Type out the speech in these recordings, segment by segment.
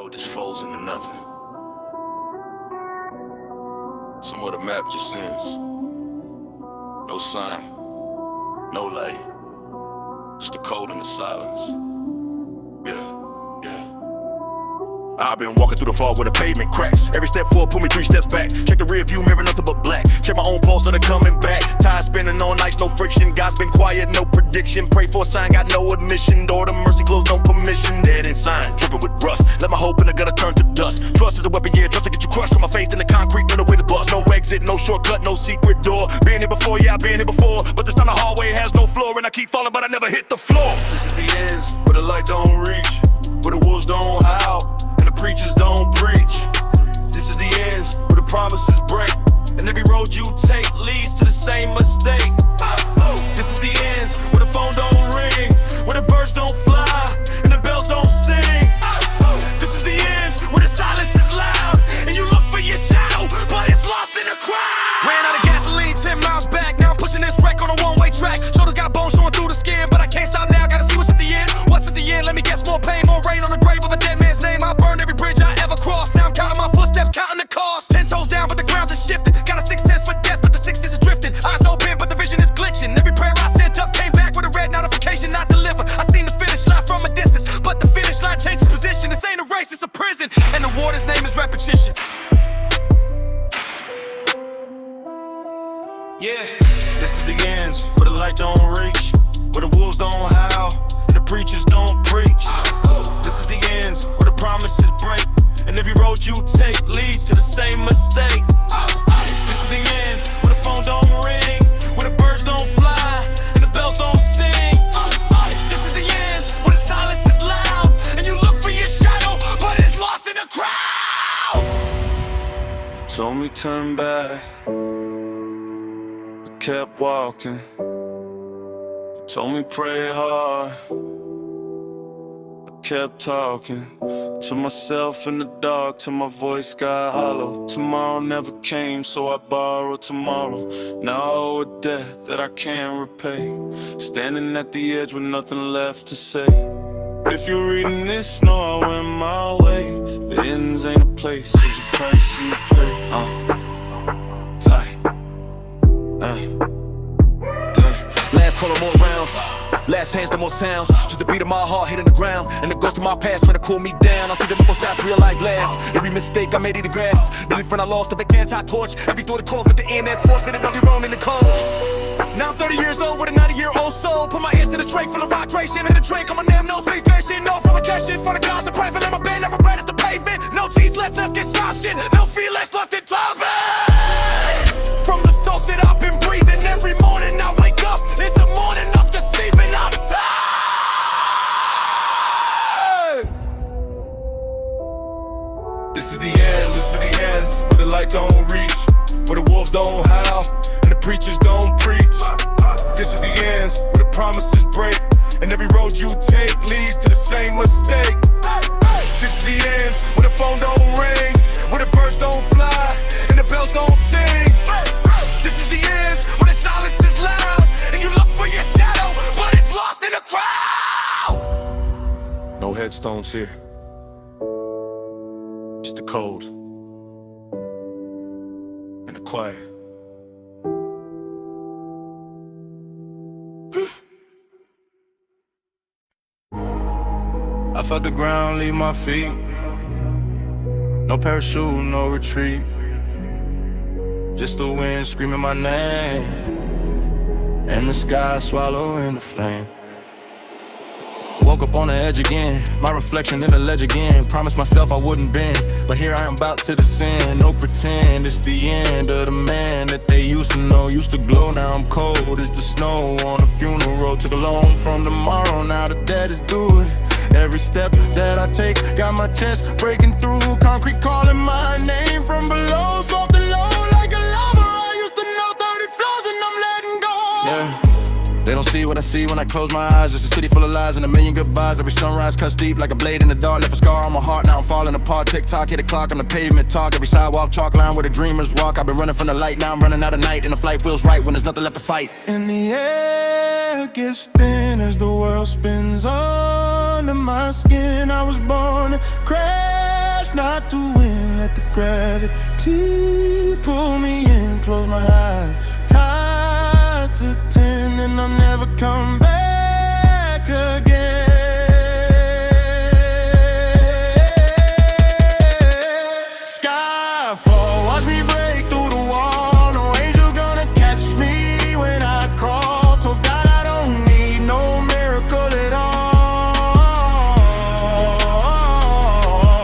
road just folds into nothing. Somewhere the map just ends. No sign, no light, just the cold and the silence. I've been walking through the fog where the pavement cracks. Every step forward, put me 3 steps back. Check the rear view mirror, nothing but black. Check my own pulse, nothing coming back. Time spinning on ice, no friction. God's been quiet, no prediction. Pray for a sign, got no admission. Door to mercy closed, no permission. Dead inside, dripping with rust. Let my hope in the gutter turn to dust. Trust is a weapon, yeah, just to get you crushed. Put my faith in the concrete, no way to bust. No exit, no shortcut, no secret door. Been here before, yeah, I've been here before. But this time the hallway has no floor. And I keep falling, but I never hit the floor. This is the end, where the light don't reach, where the wolves don't howl, and the preachers don't preach. This is the ends where the promises break, and every road you take leads to the same mistake. This is the ends where the phone don't ring, where the birds don't fly, and the bells don't sing. This is the ends where the silence is loud, and you look for your shadow, but it's lost in the crowd. Ran out of gasoline 10 miles back, now I'm pushing this wreck on a one-way track. Shoulders got bones showing through the skin, but I can't stop now, gotta see what's at the end. What's at the end? Let me guess, more pain, more rain on the grave of a dead man's name. I burn every bridge I ever crossed. Now I'm counting my footsteps, counting the cost. 10 toes down, but the ground is shifting. Got a 6th sense for death, but the 6th sense is drifting. Eyes open, but the vision is glitching. Every prayer I sent up came back with a red notification not delivered. I seen the finish line from a distance, but the finish line changes position. This ain't a race, it's a prison, and the warden's name is repetition. Yeah, this is the ends where the light don't reach, where the wolves don't howl, and the preachers don't preach. This is the ends where the promises break, and every road you take leads to the same mistake. This is the ends where the phone don't ring, where the birds don't fly, and the bells don't sing. This is the ends where the silence is loud, and you look for your shadow, but it's lost in the crowd. Told me turn back, but kept walking. Told me pray hard, I kept talking to myself in the dark till my voice got hollow. Tomorrow never came, so I borrowed tomorrow. Now I owe a debt that I can't repay, standing at the edge with nothing left to say. If you're reading this, know I went my way. The ends ain't a place, it's a price you pay. Tight. Last call more rounds, last hands, no more sounds. Just the beat of my heart hitting the ground, and the ghost of my past trying to cool me down. I see the people stop real like glass. Every mistake I made in the grass, every friend I lost, if I can't tie torch. Every thought it calls, but the end that force me to run me wrong in the cold. Now I'm 30 years old with a 90-year-old soul. Put my ears to the Drake, full of vibration. And the Drake on my name, no speed patient. No provocation for the gods and private. Let my band never bread as the pavement. No G's left, just get shot shit. No feelings lost in driving. From the thoughts that I've been breathing, every morning I wake up, it's a morning of deceiving. I'm tired. This is the end, this is the ends, where the light don't reach, where the wolves don't howl, and the preachers don't preach. This is the ends, where the promises break, and every road you take leads to the same mistake. This is the ends, where the phone don't ring, where the birds don't fly, and the bells don't sing. This is the ends, where the silence is loud, and you look for your shadow, but it's lost in the crowd. No headstones here, just the cold and the quiet. I felt the ground leave my feet. No parachute, no retreat. Just the wind screaming my name, and the sky swallowing the flame. Woke up on the edge again, my reflection in the ledge again. Promised myself I wouldn't bend, but here I am about to descend. No pretend, it's the end of the man that they used to know. Used to glow, now I'm cold as the snow on a funeral. Took a loan from tomorrow, now the debt is due. Every step that I take got my chest breaking through. Concrete calling my name from below. Soft and low like a lover. I used to know 30 floors and I'm letting go. Yeah. They don't see what I see when I close my eyes. Just a city full of lies and a million goodbyes. Every sunrise cuts deep like a blade in the dark. Left a scar on my heart, now I'm falling apart. Tick-tock, hit a clock on the pavement talk. Every sidewalk chalk line where the dreamers walk. I've been running from the light, now I'm running out of night. And the flight feels right when there's nothing left to fight. And the air gets thin as the world spins under my skin. I was born to crash crash, not to win. Let the gravity pull me in. Close my eyes, count to 10, and I'll never come back again. Skyfall, watch me break through the wall. No angel gonna catch me when I crawl. Told God I don't need no miracle at all.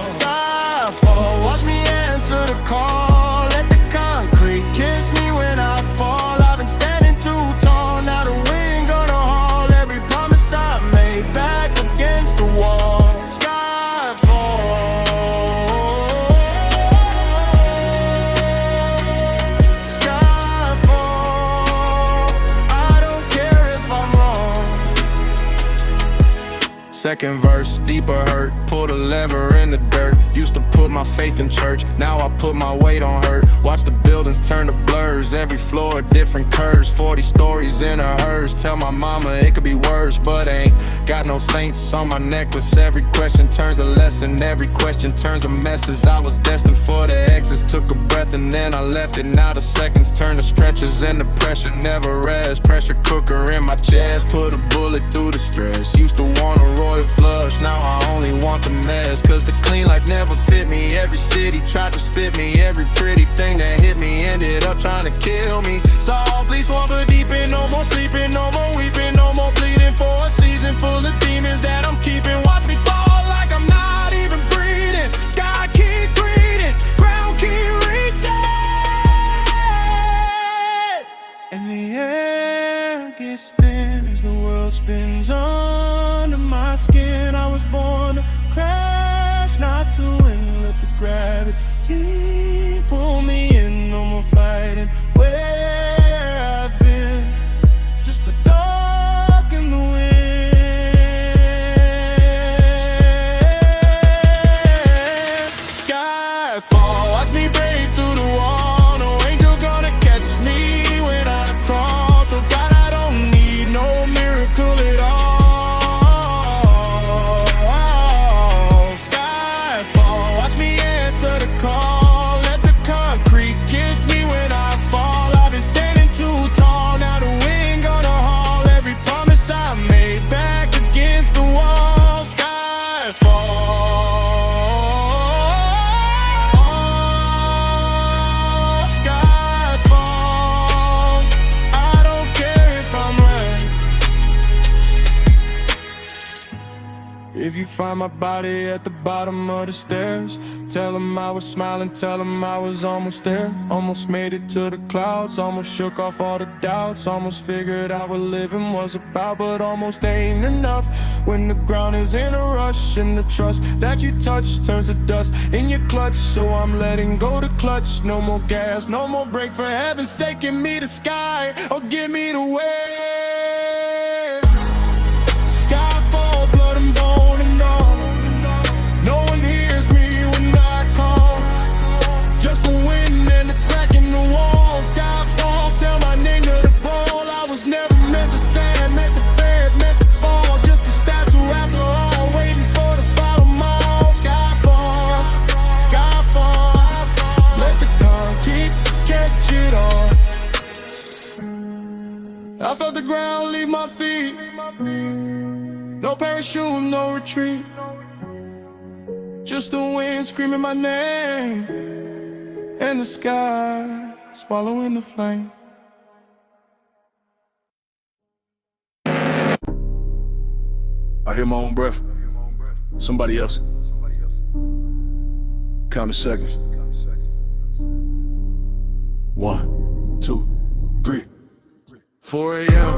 Skyfall, watch me answer the call. Let the concrete kiss me when I fall. I've been standing too tall, now the wind gonna haul every promise I made back against the wall. Skyfall, Skyfall, I don't care if I'm wrong. Second verse, deeper hurt, pull the lever in the dirt. Used to put my faith in church, now I put my weight on her. Watch the buildings turn to blurs, every floor different curves. 40 stories in a hearse, tell my mama it could be worse, but ain't got no saints on my necklace. Every question turns a lesson, every question turns a message. I was destined for the exits, took a breath and then I left it. Now the seconds turn to stretches and the pressure never rests. Pressure cooker in my chest, put a bullet through the stress. Used to want a royal flush, now I only want the mess. Cause the clean life never fit me. Every city tried to spit me, every pretty thing that hit me ended up trying to kill me. Softly swamper deep in, no more sleeping, no more weeping, no more bleeding for a season full of demons that I'm keeping. Watch me fall like I'm not even breathing. Sky keep breathing, ground keep reaching, and the air gets thin as the world spins under my skin. I was born to crash, not to win. Let the gravity pull me in. No more fighting where I've been, just a dog in the wind. Skyfall, watch me break through the wall. No angel gonna catch me when I crawl. Told God I don't need no miracle at all. Skyfall, watch me answer the call. Let the concrete kiss me when I fall. I've been standing too tall, now the wind gonna haul every promise I made back against the wall. Skyfall, Skyfall, I don't care if I'm right. If you find my body at the bottom of the stairs, tell them I was smiling, tell them I was almost there. Almost made it to the clouds, almost shook off all the doubts. Almost figured out what living was about, but almost ain't enough. When the ground is in a rush and the trust that you touch turns to dust in your clutch. So I'm letting go the clutch, no more gas, no more brake. For heaven's sake, give me the sky or give me the way. Skyfall, blood and bone and all. No one hears me when I call, just the wind and the crack in the wall. Skyfall, tell my name to the pole. I was never meant to stand, meant to bed, meant to fall. Just a statue after all, waiting for the final mall. Skyfall, Skyfall, let the concrete catch it all. I felt the ground leave my feet, no parachute, no retreat, just the wind screaming my name, and the sky swallowing the flame. I hear my own breath. Somebody else. Count the seconds. 1, 2, 3. 4 a.m.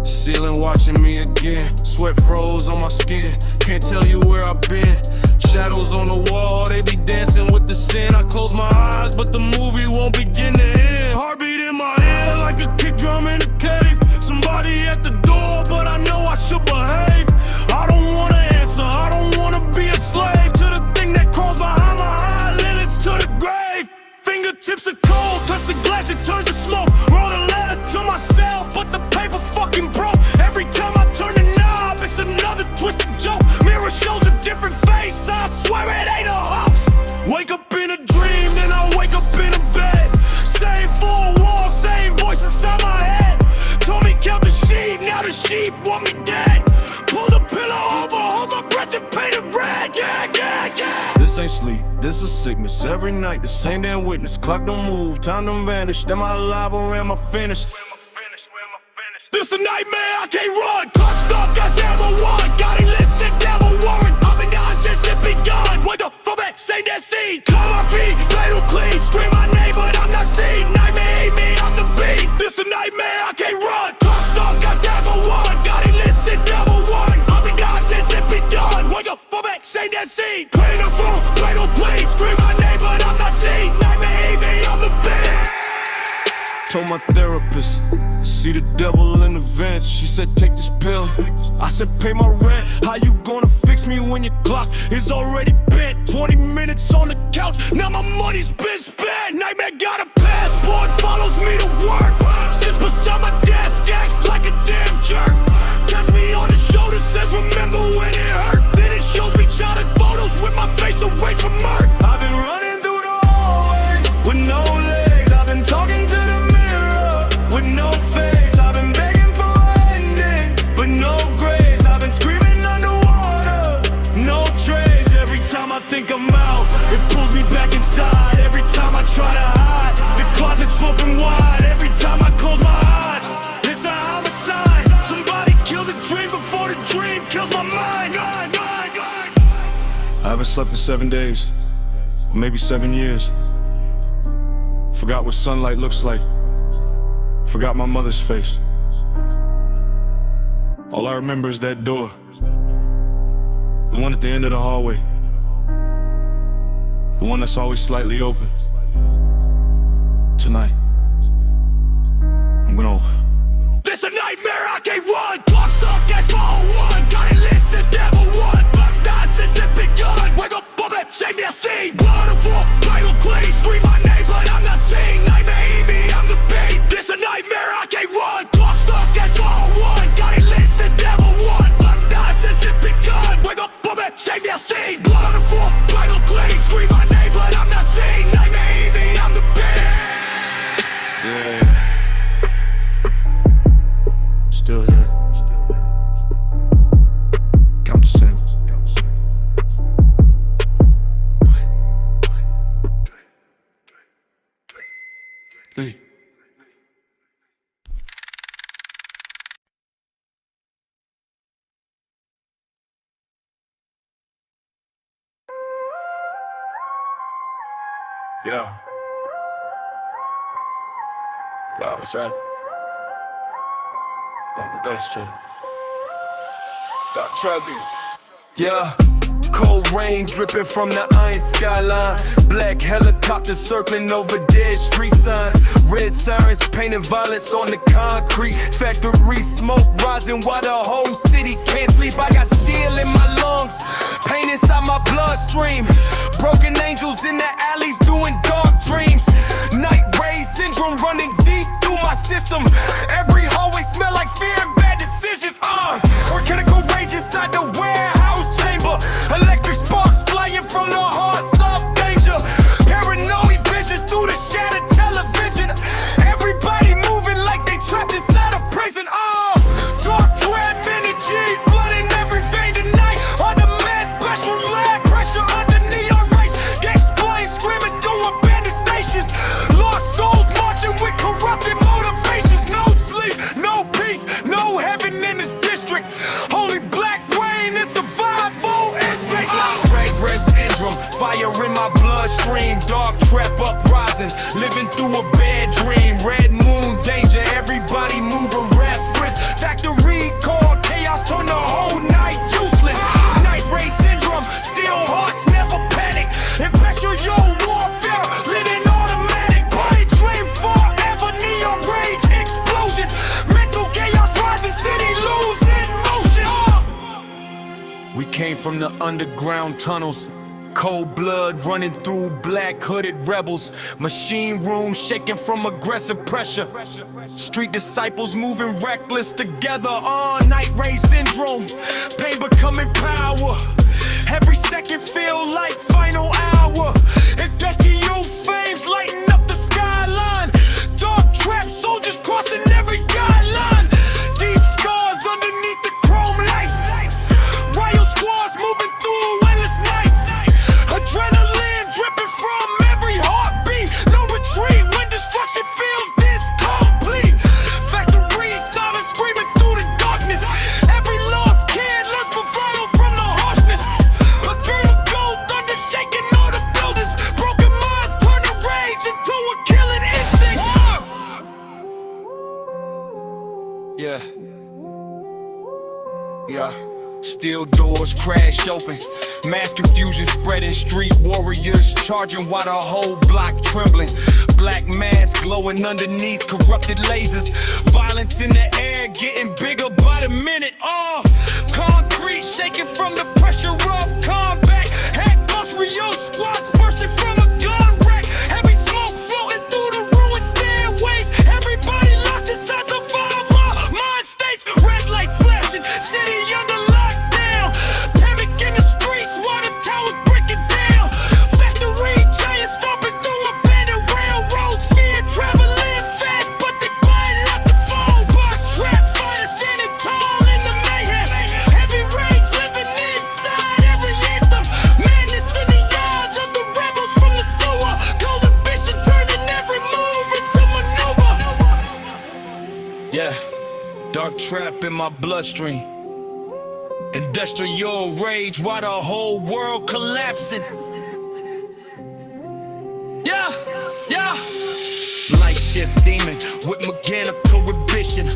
Ceiling watching me again. Sweat froze on my skin. Can't tell you where I've been. Shadows on the wall, they be dancing with the sin. I close my eyes, but the movie won't begin to end. Heartbeat in my ear like a kick drum in a cave. Somebody at the door, but I know I should behave. I don't wanna answer, I don't wanna be a slave to the thing that crawls behind my eyelids to the grave. Fingertips are cold, touch the glass, it turns to smoke. Wrote a letter to myself, but the paper fucking broke. Every time I turn the knob, it's another twisted joke. Mirror shows a different face, I swear it ain't a hoax. ain't sleep, this is sickness. Every night, the same damn witness. Clock don't move, time don't vanish. Am I alive or am I finished? This a nightmare, I can't run. Clock stop, goddamn I won. Got enlisted, devil warrant. I've been gone since it begun. Wake up, fall back, same that scene. Call my feet, ladle clean. Scream my name, but I'm not seen. Nightmare hate me, I'm the beat. This a nightmare, I can't run. Clock stop, goddamn I won. Got enlisted, devil warrant. I've been gone since it begun. Wake up, fall back, same that scene. Clean the floor, ladle clean. Scream my name, but I'm not seen. Nightmare hate me, I'm the beat. Told my therapist, see the devil in the vent. She said take this pill. I said pay my rent. How you gonna fix me when your clock is already bent? 20 minutes on the couch, now my money's been spent. Nightmare got a passport, follows me to work. Sits beside my desk, acts like a damn jerk. Catch me on the shoulder, says remember when it hurt. Then it shows me childhood photos with my face away from murk. I've been running through the hallway with no legs. I've been talking to the mirror with no face. I've been begging for an ending, but no grace. I've been screaming underwater, no trace. Every time I think I'm out, it pulls me back inside. Every time I try to hide, the closet's open wide. Every time I close my eyes, it's a homicide. Somebody killed the dream before the dream kills my mind. I haven't slept in 7 days, or maybe 7 years. Forgot what sunlight looks like. Forgot my mother's face. All I remember is that door, the one at the end of the hallway, the one that's always slightly open. Tonight, I'm gonna... This a nightmare, I can't run. Clock stuck, that's all one. Got it listed, devil one. Buck died since it begun. Wake up, bump it, shake their scene. Blood on the floor, vital clean. Scream my name, but I'm not seen. Nightmare eat me, I'm the beat. This a nightmare, I can't run. Clock stuck, that's all one. Got it listed, devil one. Buck died since it begun. Wake up, bump it, shake their scene. Blood on the floor, vital clean. Scream my name, but I'm not seen. Nightmare eat me, I'm the beat. Yeah. Still here. Count the samples. Hey. Yeah. Wow, what's that? Gangster. Got Trevi. Yeah. Cold rain dripping from the iron skyline. Black helicopters circling over dead street signs. Red sirens painting violence on the concrete. Factory smoke rising while the whole city can't sleep. I got steel in my lungs, pain inside my bloodstream. Broken angels in the alleys doing dark dreams. Night rays syndrome running deep through my system. Every hallway smell like fear and bad decisions. Organical rage inside the warehouse chamber. Electric sparks flying from the hearts of danger. Paranoid visions through the shattered television. Everybody moving like they trapped inside a prison. Dark dread energy flooding every vein tonight. On the mad bash from lag pressure under neon rays. Gangs playing, screaming through abandoned stations. Lost souls marching with corrupted motivations. No sleep, no peace, no heaven in this district. Holy black rain is survival instinct. Red syndrome, fire in my bloodstream. Dark trap uprising, living through a bad dream. Red moon danger, everybody moving reference. Factory call, chaos turn the whole night useless. Night ray syndrome, steel hearts never panic. Imperial warfare, lit in automatic. Body dream forever, neon rage explosion. Mental chaos rising, city losing motion. We came from the underground tunnels. Cold blood running through black hooded rebels. Machine room shaking from aggressive pressure. Street disciples moving reckless together. Night ray syndrome, pain becoming power. Every second feel like final hour. Industrial flames lighting up the skyline. Dark trap soldiers crossing every guideline. Deep scars underneath the chrome lights. Riot squads moving through endless nights. Adrenaline Yeah. Yeah. Steel doors crash open, mass confusion spreading, street warriors charging while the whole block trembling. Black mask glowing underneath corrupted lasers. Violence in the air getting bigger by the minute. Concrete shaking from the pressure of combat. Handcuffs, Rio squads bursting from a gun rack. Heavy smoke floating through the ruined stairways. Everybody locked inside the fire mind states. Red lights flashing, city under lockdown. Panic in the streets while the towers breaking down. Factory giants stomping through abandoned railroads. Fear traveling fast, but they buying out the phone. Bar trap fighters standing tall in the mayhem. Heavy rage living inside every anthem. Madness in the eyes of the rebels from the sewer. Cold ambition turning every move into maneuver. Yeah, dark trap in my bloodstream. Industrial rage while the whole world collapsing. Yeah, yeah. Light shift demon with mechanical ambition.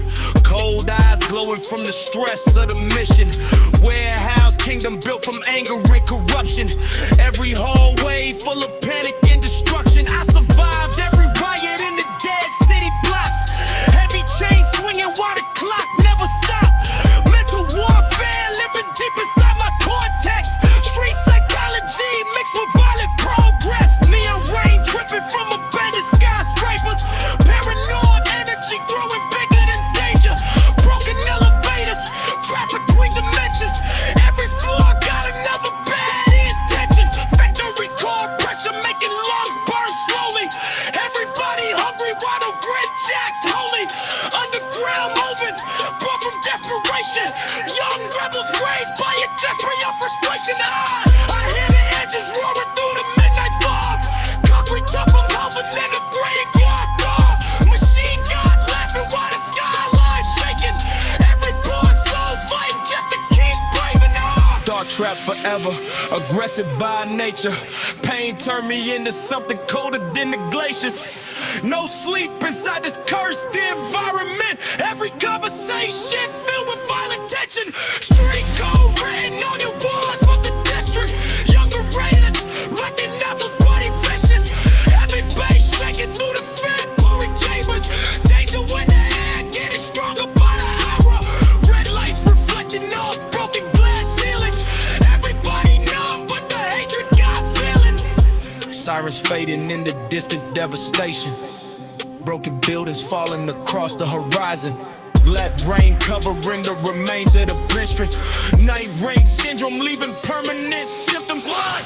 Cold eyes glowing from the stress of the mission. Warehouse kingdom built from anger and corruption. Every hallway full of panic and destruction. I survived every riot in the dead city blocks. Heavy chain swinging while the clock never stopped. Mental warfare living deep inside my cortex. Street psychology mixed with violent progress. Neon rain dripping from abandoned skyscrapers. Paranoid energy growing bigger than danger. Broken elevators trapped between dimensions. Every floor got another bad intention. Factory core pressure making lungs burn slowly. Everybody hungry while the grid jacked holy. Underground moving, born from desperation. Young rebels raised by a desperate frustration. I hear the engines roaring through the midnight fog. Concrete tumble over in the graveyard door. Machine guns laughing while the skyline's shaking. Every born soul fighting just to keep braving on. Dark trap forever, aggressive by nature. Pain turned me into something colder than the glaciers. No sleep inside this cursed environment. Every conversation filled with violent tension. Street code written on your walls for the district. Younger raiders wrecking everybody vicious. Heavy bass shaking through the factory chambers. Danger when the air getting stronger by the hour. Red lights reflecting off broken glass ceilings. Everybody numb, but the hatred got feeling. Sirens fading into distant devastation. Broken buildings falling across the horizon. Black rain covering the remains of the blister. Night rain syndrome leaving permanent symptoms. Dark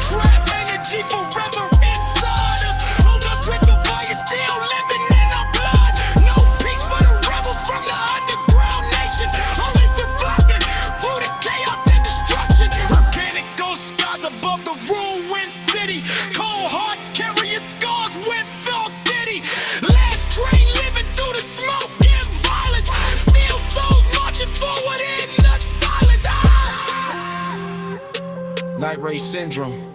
trap energy forever inside us. Hold us with the fire still living in our blood. No peace for the rebels from the underground nation. Only surviving through the chaos and destruction. Mechanical scars above the ruined city. Cold hearts carrying scars with thought ditty. Last train living through the smoke and violence. Steel souls marching forward in the silence. Night ray syndrome.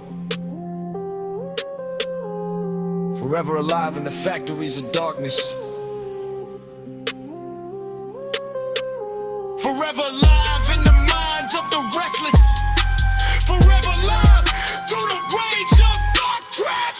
Forever alive in the factories of darkness. Forever alive in the minds of the restless. Forever alive through the rage of dark trap.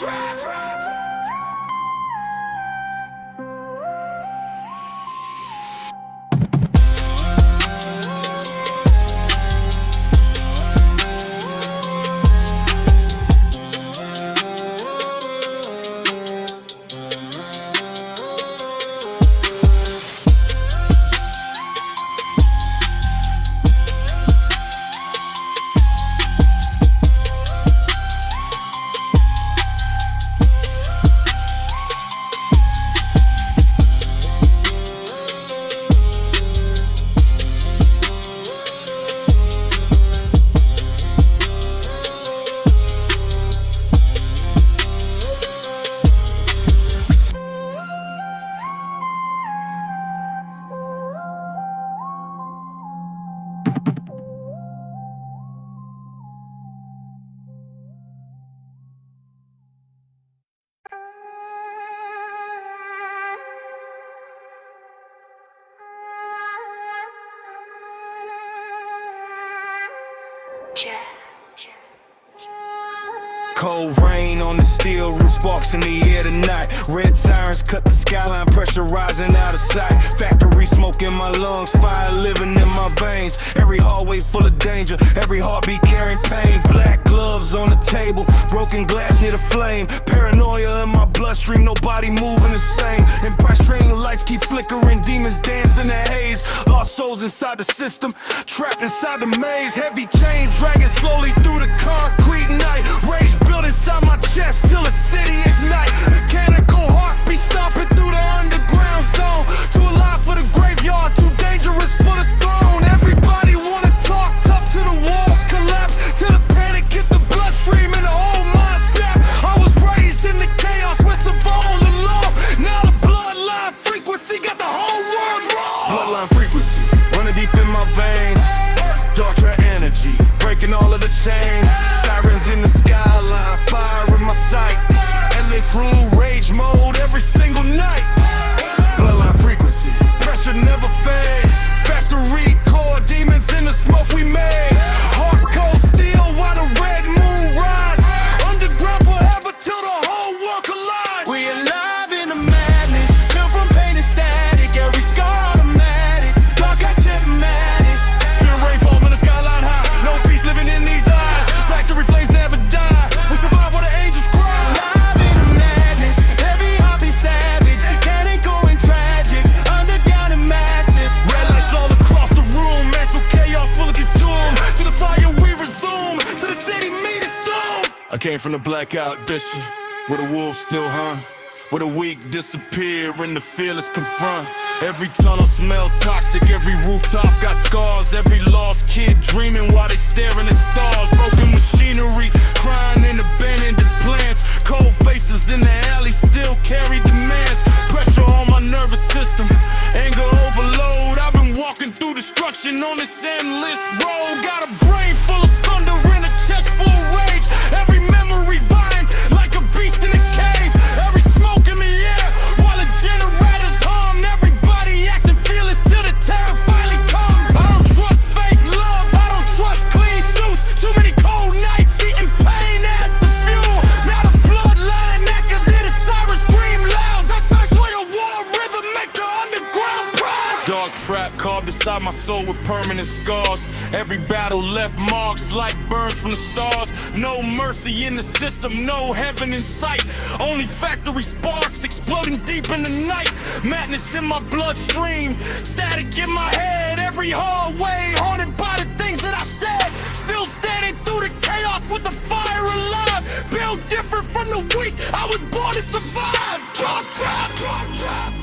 Cold rain on the steel roof, sparks in the air tonight. Red sirens cut the skyline, pressure rising out of sight. Factory smoke in my lungs, fire living in my veins. Every hallway full of danger, every heartbeat carrying pain. Black gloves on the table, broken glass near the flame. Paranoia in my bloodstream, nobody moving the same. Empire string lights keep flickering, demons dance in the haze. Lost souls inside the system, trapped inside the maze. Heavy chains dragging slowly through the concrete night. Rage built inside my chest till the city ignite. Mechanical heartbeat stomping through the underground zone. Too alive for the graveyard, too dangerous for the throne. Everybody wanna talk tough till the walls collapse, till the panic hit the bloodstream and the whole mind snap. I was raised in the chaos with survival alone. Now the bloodline frequency got the whole world wrong. Bloodline frequency running deep in my veins. Dark trap energy breaking all of the chains. Sirens in the skyline, fire in my sight. Endless rule, rage mode every single night. Bloodline frequency, pressure never fade. Factory core, demons in the smoke we made. Hard cold steel while the red moon rise. Underground forever till the whole world collide. We alive in the madness, built from pain and static. Every scar automatic, dark automatic. Still rainfall in the skyline high. No peace living in these eyes. Factory flames never die. We survive while the angels cry. Alive in the madness, every heartbeat savage. Cannon going tragic, underground and massive. Red lights all across the room, mental chaos fully consumed. To the fire we resume, to the city meet its doom. I came from the blackout district, where the wolves still hunt, where the weak disappear and the fearless confront. Every tunnel smell toxic, every rooftop got scars. Every lost kid dreaming while they staring at stars. Broken machinery, crying in abandoned plans. Cold faces in the alley still carry demands. Pressure on my nervous system, anger overload. I've been walking through destruction on this endless road. Got a brain full of thunder and a chest full of rage. Every memory vying like a beast in a cage. Every smoke in the air while the generators hum. Everybody acting fearless till the terror finally comes. I don't trust fake love, I don't trust clean suits. Too many cold nights eating pain as the fuel. Now the bloodline echoes, hear the sirens scream loud. That thirst for the war rhythm make the underground proud. Dark trap carved inside my soul with permanent scars. Every battle left marks like burns from the stars. No mercy in the system, no heaven in sight. Only factory sparks exploding deep in the night. Madness in my bloodstream, static in my head. Every hallway haunted by the things that I said. Still standing through the chaos with the fire alive. Built different from the weak, I was born to survive. Dark trap, dark trap.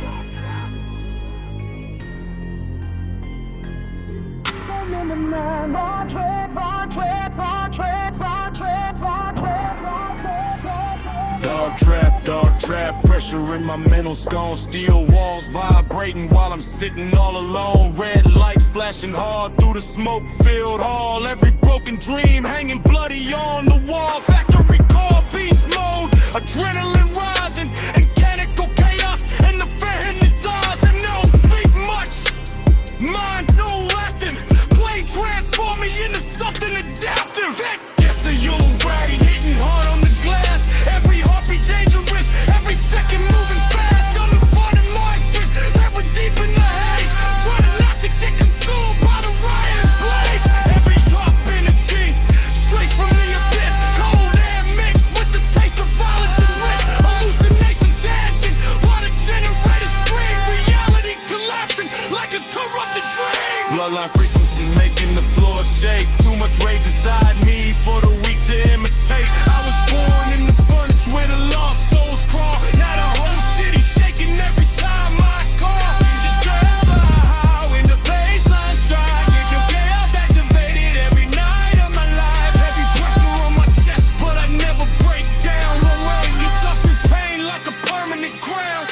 Dark trap, pressure in my mental scones. Steel walls vibrating while I'm sitting all alone. Red lights flashing hard through the smoke-filled hall. Every broken dream hanging bloody on the wall. Factory core, beast mode, adrenaline rising. Mechanical chaos and the fear in its eyes. And they don't speak much, mind no acting. Play transform me into something adaptive. That gets to you right, hitting hard on the glass. Every heartbeat dangerous, every second moving fast. I'm the fun in my streets, never deep in the haze. Trying not to get consumed by the riot blaze. Every drop energy, straight from the abyss. Cold air mixed with the taste of violence and risk. Hallucinations dancing while the generators scream. Reality collapsing like a corrupted dream. Bloodline frequency making the floor shake. Too much rage inside me for the weak to imitate. I was born in the furnace where the lost souls crawl. Now the whole city shaking every time I call. Just girls fly high when the baseline strike. Get your chaos activated every night of my life. Heavy pressure on my chest, but I never break down. No way, you dust me pain like a permanent crown.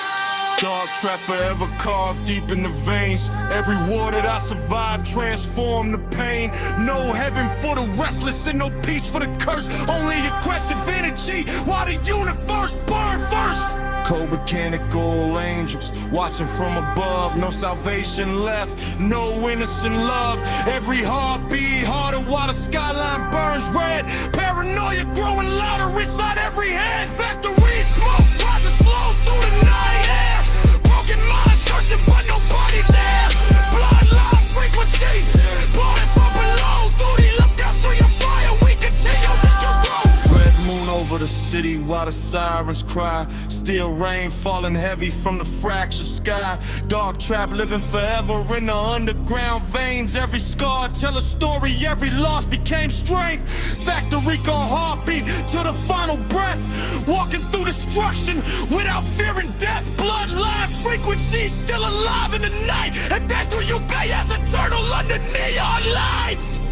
Dark trap forever carved deep in the veins. Every war that I survived transformed the pain. No heaven for the restless and no peace for the cursed. Only aggressive energy while the universe burn first. cold mechanical angels watching from above. No salvation left, no innocent love. Every heartbeat harder while the skyline burns red. Paranoia growing louder inside every head. Factory smoke rising slow through the night air. Broken mind searching but nobody there. Bloodline frequency blowing from below. Through the left down through your fire, we continue to grow. Red moon over the city while the sirens cry. Steel rain falling heavy from the fractured sky. Dog trap living forever in the underground veins. Every scar tell a story, every loss became strength. Factory gone heartbeat to the final breath. Walking through destruction without fearing death. Bloodline frequency still alive in the night. And that's who you pay as eternal under neon lights.